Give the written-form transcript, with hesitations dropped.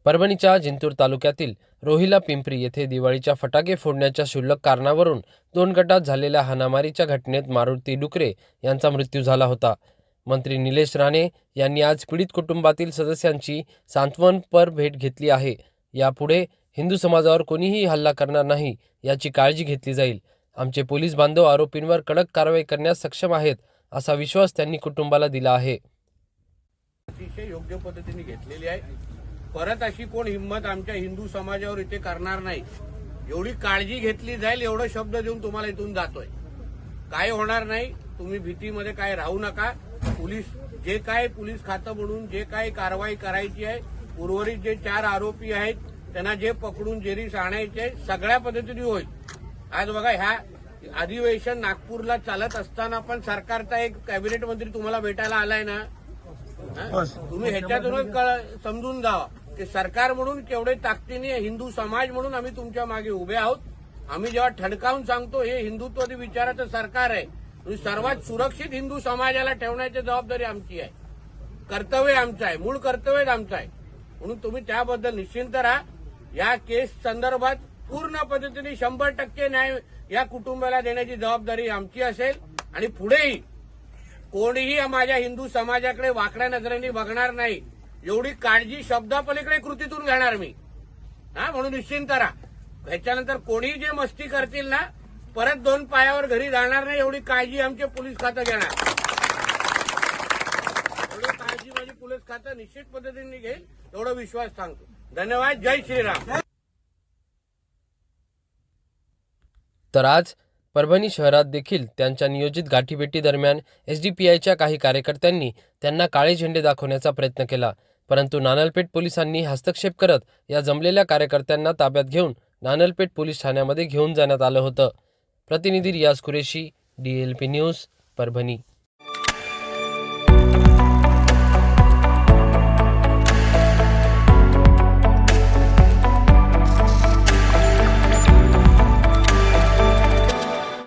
परभणीच्या जिंतूर तालुक्यातील रोहिला पिंपरी येथे दिवाळीच्या फटाके फोडण्याच्या क्षुल्लक कारणावरून 2 गटात झालेल्या हाणामारीच्या घटनेत मारुती डुकरे यांचा मृत्यू झाला होता। मंत्री निलेश राणे यांनी आज पीडित कुटुंबातील सदस्यांची सांत्वनपर भेट घेतली आहे। यापुढे हिंदू समाजावर कोणीही हल्ला करणार नाही याची काळजी घेतली जाईल। आमचे पोलीस बांधव आरोपींवर कडक कारवाई करण्यास सक्षम आहेत असा विश्वास त्यांनी कुटुंबाला दिला आहे। अतिशय योग्य पद्धतीने घेतलेली आहे। परत अशी कोण हिंमत आमच्या हिंदू समाजावर इथे करणार नाही एवढी काळजी घेतली जाईल एवढं शब्द देऊन तुम्हाला इथून जातोय। काय होणार नाही, तुम्ही भीतीमध्ये काय राहू नका। पोलीस जे काय पोलीस खातं म्हणून जे काय कारवाई करायची आहे, उर्वरित जे 4 आरोपी आहेत त्यांना जे पकडून जेरीस आणायचे सगळ्या पद्धतीने होईल। आज बघा ह्या अधिवेशन नागपूरला चालत असताना पण सरकारचा एक कॅबिनेट मंत्री तुम्हाला भेटायला आलाय ना, तुम्ही ह्याच्यातूनच समजून जावा की सरकार म्हणून केवढे ताकदीने हिंदू समाज म्हणून आम्ही तुमच्या मागे उभे आहोत। आम्ही जेव्हा ठणकावून सांगतो हे हिंदुत्ववादी विचाराचं सरकार आहे, सर्वात सुरक्षित हिंदू समाजाला ठेवण्याची जबाबदारी आमची आहे, कर्तव्य आमचं आहे, मूळ कर्तव्य आमचं आहे। म्हणून तुम्ही त्याबद्दल निश्चिंत राहा। या केस संदर्भात पूर्ण पद्धतीने 100% न्याय या कुटुंबाला देण्याची जबाबदारी आमची असेल आणि पुढेही कोणीही माझ्या हिंदू समाजाकडे वाकड्या नजरेने बघणार नाही एवढी काळजी शब्दापलीकडे कृतीतून घेणार मी। म्हणून निश्चिंत राहा। ह्याच्यानंतर कोणीही जे मस्ती करतील ना, परत 2 पायावर घरी जाणार नाही एवढी काळजी आमचे पोलीस खातं घेणार। एवढी काळजी माझी पोलीस खातं निश्चित पद्धतीने घेईल एवढा विश्वास सांगतो। धन्यवाद। जय श्रीराम। तर आज परभणी शहरात देखील त्यांच्या नियोजित गाठीभेटी दरम्यान एसडीपीआयच्या काही कार्यकर्त्यांनी त्यांना काळे झेंडे दाखवण्याचा प्रयत्न केला, परंतु नानलपेठ पोलिसांनी हस्तक्षेप करत या जमलेल्या कार्यकर्त्यांना ताब्यात घेऊन नानलपेठ पोलीस ठाण्यामध्ये घेऊन जाण्यात आलं होतं। प्रतिनिधी रियाज कुरेशी, DLP न्यूज, परभणी।